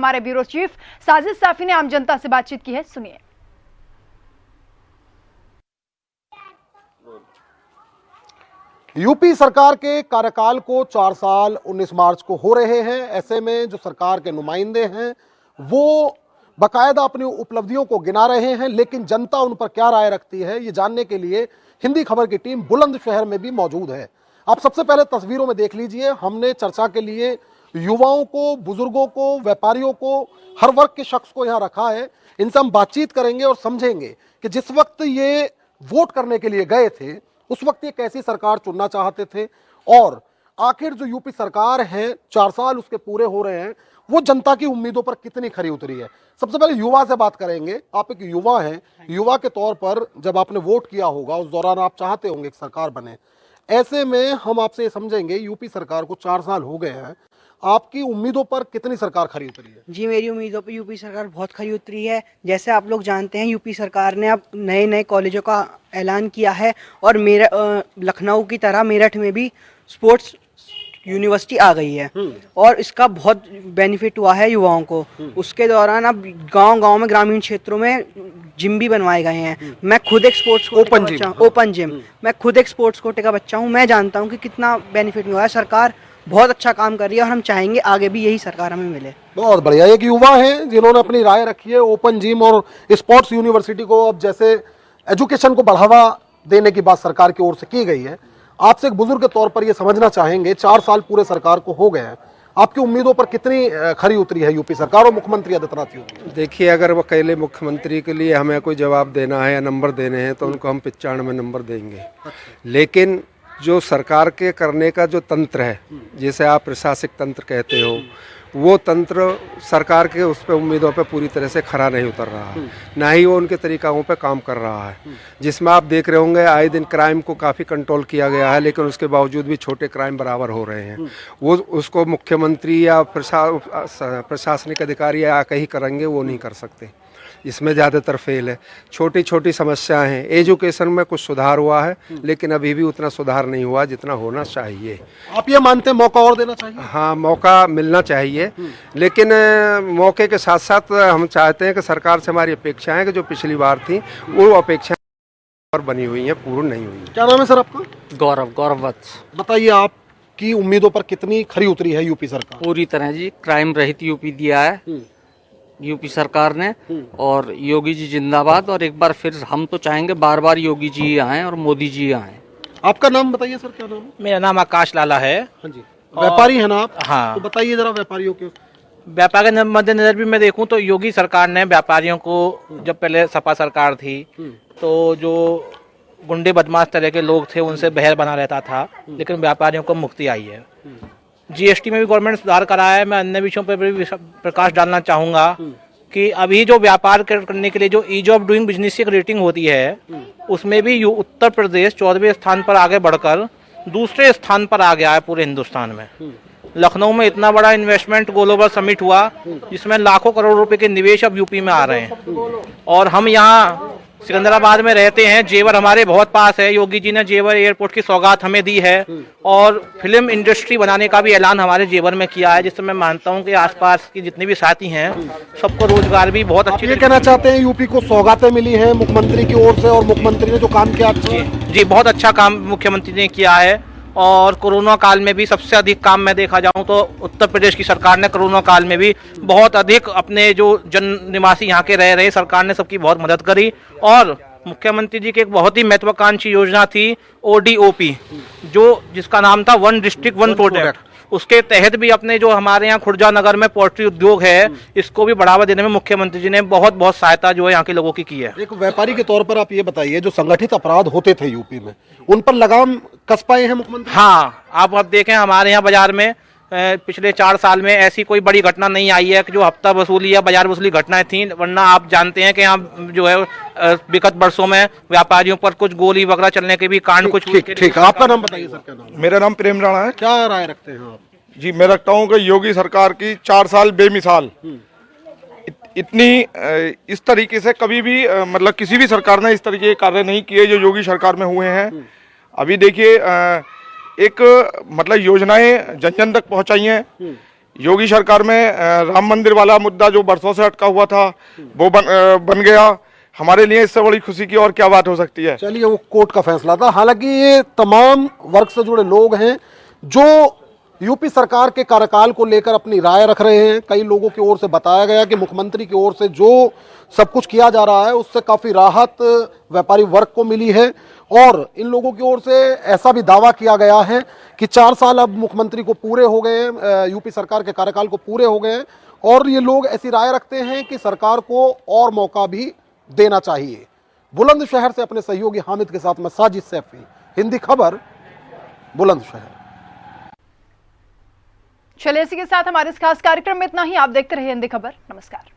हमारे bureau chief Sajid साफी ने आम जनता से बातचीत की है, सुनिए। यूपी सरकार के कार्यकाल को 4 साल 19 मार्च को हो रहे हैं। ऐसे में जो सरकार के नुमाइंदे हैं वो बाकायदा अपनी उपलब्धियों को गिना रहे हैं, लेकिन जनता उन पर क्या राय रखती है ये जानने के लिए हिंदी खबर की टीम बुलंदशहर में भी मौजूद है। आप सबसे पहले तस्वीरों में देख लीजिए, हमने चर्चा के लिए युवाओं को, बुजुर्गों को, व्यापारियों को, हर वर्ग के शख्स को यहाँ रखा है। इनसे हम बातचीत करेंगे और समझेंगे कि जिस वक्त ये वोट करने के लिए गए थे उस वक्त ये कैसी सरकार चुनना चाहते थे और आखिर जो यूपी सरकार है 4 साल उसके पूरे हो रहे हैं वो जनता की उम्मीदों पर कितनी खरी उतरी है। सबसे पहले युवा से बात करेंगे। आप एक युवा हैं, युवा के तौर पर जब आपने वोट किया होगा उस दौरान आप चाहते होंगे कि सरकार बने। ऐसे में हम आपसे समझेंगे यूपी सरकार को 4 साल हो गए हैं, आपकी उम्मीदों पर कितनी सरकार खरी उतरी है? जी, मेरी उम्मीदों पर यूपी सरकार बहुत खरी उतरी है। जैसे आप लोग जानते हैं यूपी सरकार ने अब नए नए कॉलेजों का ऐलान किया है और लखनऊ की तरह मेरठ में भी स्पोर्ट्स यूनिवर्सिटी आ गई है और इसका बहुत बेनिफिट हुआ है युवाओं को। उसके दौरान अब गांव-गांव में, ग्रामीण क्षेत्रों में जिम भी बनवाए गए हैं। मैं खुद एक स्पोर्ट्स ओपन जिम मैं खुद एक स्पोर्ट्स कोटे का बच्चा हूं। मैं जानता हूं कि कितना बेनिफिट हुआ है। सरकार बहुत अच्छा काम कर रही है और हम चाहेंगे आगे भी यही सरकार हमें मिले। बहुत बढ़िया। एक युवा हैं जिन्होंने अपनी राय रखी है ओपन जिम और स्पोर्ट्स यूनिवर्सिटी को अब जैसे एजुकेशन को बढ़ावा देने की बात सरकार की ओर से की गई है। आपसे एक बुजुर्ग के तौर पर ये समझना चाहेंगे, 4 साल पूरे सरकार को हो गए हैं, आपकी उम्मीदों पर कितनी खरी उतरी है यूपी सरकार और मुख्यमंत्री आदित्यनाथ योगी? देखिए, अगर वो अकेले मुख्यमंत्री के लिए हमें कोई जवाब देना है या नंबर देने हैं तो उनको हम 95 नंबर देंगे। लेकिन जो सरकार के करने का जो तंत्र है, जिसे आप प्रशासनिक तंत्र कहते हो, वो तंत्र सरकार के उस पे उम्मीदों पे पूरी तरह से खरा नहीं उतर रहा है, ना ही वो उनके तरीकों पे काम कर रहा है। जिसमें आप देख रहे होंगे आए दिन क्राइम को काफ़ी कंट्रोल किया गया है, लेकिन उसके बावजूद भी छोटे क्राइम बराबर हो रहे हैं। वो उसको मुख्यमंत्री या प्रशासनिक अधिकारी आके ही करेंगे, वो नहीं कर सकते। इसमें ज़्यादातर फेल है। छोटी छोटी समस्याएं हैं। एजुकेशन में कुछ सुधार हुआ है, लेकिन अभी भी उतना सुधार नहीं हुआ जितना होना चाहिए। आप ये मानते हैं मौका और देना चाहिए? हाँ, मौका मिलना चाहिए, लेकिन मौके के साथ साथ हम चाहते हैं कि सरकार से हमारी अपेक्षाएं कि जो पिछली बार थी वो अपेक्षाएं और बनी हुई हैं, पूर्ण नहीं हुई। क्या नाम है सर आपका? गौरव वत्स। बताइए, आपकी उम्मीदों पर कितनी खरी उतरी है यूपी सरकार? पूरी तरह जी, क्राइम रहित यूपी दिया है यूपी सरकार ने, और योगी जी जिंदाबाद। और एक बार फिर हम तो चाहेंगे बार बार योगी जी आए और मोदी जी आए। आपका नाम बताइए सर, क्या नाम है? मेरा नाम आकाश लाला है। हाँ जी। व्यापारी है ना आप? हाँ। तो बताइए जरा व्यापारियों के। व्यापार के मद्देनजर भी मैं देखूं तो योगी सरकार ने व्यापारियों को, जब पहले सपा सरकार थी तो जो गुंडे बदमाश तरह के लोग थे उनसे बहर बना रहता था, लेकिन व्यापारियों को मुक्ति आई है। जीएसटी में भी गवर्नमेंट सुधार करा है। मैं अन्य विषयों पर भी प्रकाश डालना चाहूंगा कि अभी जो व्यापार करने के लिए जो ईज ऑफ डूइंग बिजनेस की रेटिंग होती है, उसमें भी उत्तर प्रदेश 14वें स्थान पर आगे बढ़कर दूसरे स्थान पर आ गया है पूरे हिंदुस्तान में। लखनऊ में इतना बड़ा इन्वेस्टमेंट ग्लोबल समिट हुआ जिसमें लाखों करोड़ रुपए के निवेश अब यूपी में आ रहे हैं। और हम यहाँ सिकंदराबाद में रहते हैं, जेवर हमारे बहुत पास है। योगी जी ने जेवर एयरपोर्ट की सौगात हमें दी है और फिल्म इंडस्ट्री बनाने का भी ऐलान हमारे जेवर में किया है, जिससे मैं मानता हूं कि आसपास की जितने भी साथी हैं सबको रोजगार भी बहुत अच्छी। ये कहना चाहते हैं यूपी को सौगातें मिली हैं मुख्यमंत्री की ओर से और मुख्यमंत्री ने जो काम किया? जी, बहुत अच्छा काम मुख्यमंत्री ने किया है। और कोरोना काल में भी सबसे अधिक काम मैं देखा जाऊं तो उत्तर प्रदेश की सरकार ने कोरोना काल में भी बहुत अधिक अपने जो जन निवासी यहाँ के रह रहे, सरकार ने सबकी बहुत मदद करी। और मुख्यमंत्री जी की एक बहुत ही महत्वाकांक्षी योजना थी ODOP, जिसका नाम था 1 डिस्ट्रिक्ट 1 प्रोडक्ट। उसके तहत भी अपने जो हमारे यहाँ खुर्जा नगर में पोल्ट्री उद्योग है, इसको भी बढ़ावा देने में मुख्यमंत्री जी ने बहुत बहुत सहायता जो है यहाँ के लोगों की है। एक व्यापारी के तौर पर आप ये बताइए, जो संगठित अपराध होते थे यूपी में, उन पर लगाम कस पाए हैं मुख्यमंत्री? हाँ, आप अब देखें हमारे यहाँ बाजार में पिछले 4 साल में ऐसी कोई बड़ी घटना नहीं आई है कि जो हफ्ता वसूली या बाजार वसूली घटनाएं थी। वरना आप जानते हैं कि यहाँ जो है विगत वर्षों में व्यापारियों पर कुछ गोली वगैरह चलने के भी कांड कुछ। ठीक, आपका नाम बताइए सर, क्या नाम? मेरा नाम प्रेम राणा है। क्या राय रखते हैं आप? जी, मैं रखता हूँ कि योगी सरकार की 4 साल बेमिसाल, इतनी इस तरीके से कभी भी मतलब किसी भी सरकार ने इस तरीके के कार्य नहीं किए जो योगी सरकार में हुए हैं। अभी देखिए, एक मतलब योजनाएं जन जन तक पहुंचाई हैं, योगी सरकार में राम मंदिर वाला मुद्दा जो बरसों से अटका हुआ था वो बन गया। हमारे लिए इससे बड़ी खुशी की और क्या बात हो सकती है। चलिए, वो कोर्ट का फैसला था। हालांकि ये तमाम वर्ग से जुड़े लोग हैं जो यूपी सरकार के कार्यकाल को लेकर अपनी राय रख रहे हैं। कई लोगों की ओर से बताया गया कि मुख्यमंत्री की ओर से जो सब कुछ किया जा रहा है उससे काफी राहत व्यापारी वर्ग को मिली है, और इन लोगों की ओर से ऐसा भी दावा किया गया है कि 4 साल अब मुख्यमंत्री को पूरे हो गए हैं, यूपी सरकार के कार्यकाल को पूरे हो गए हैं, और ये लोग ऐसी राय रखते हैं कि सरकार को और मौका भी देना चाहिए। बुलंदशहर से अपने सहयोगी हामिद के साथ मैं साजिद सैफी, हिंदी खबर, बुलंदशहर। चलिए, इसी के साथ हमारे इस खास कार्यक्रम में इतना ही। आप देखते रहिए हिंदी खबर। नमस्कार।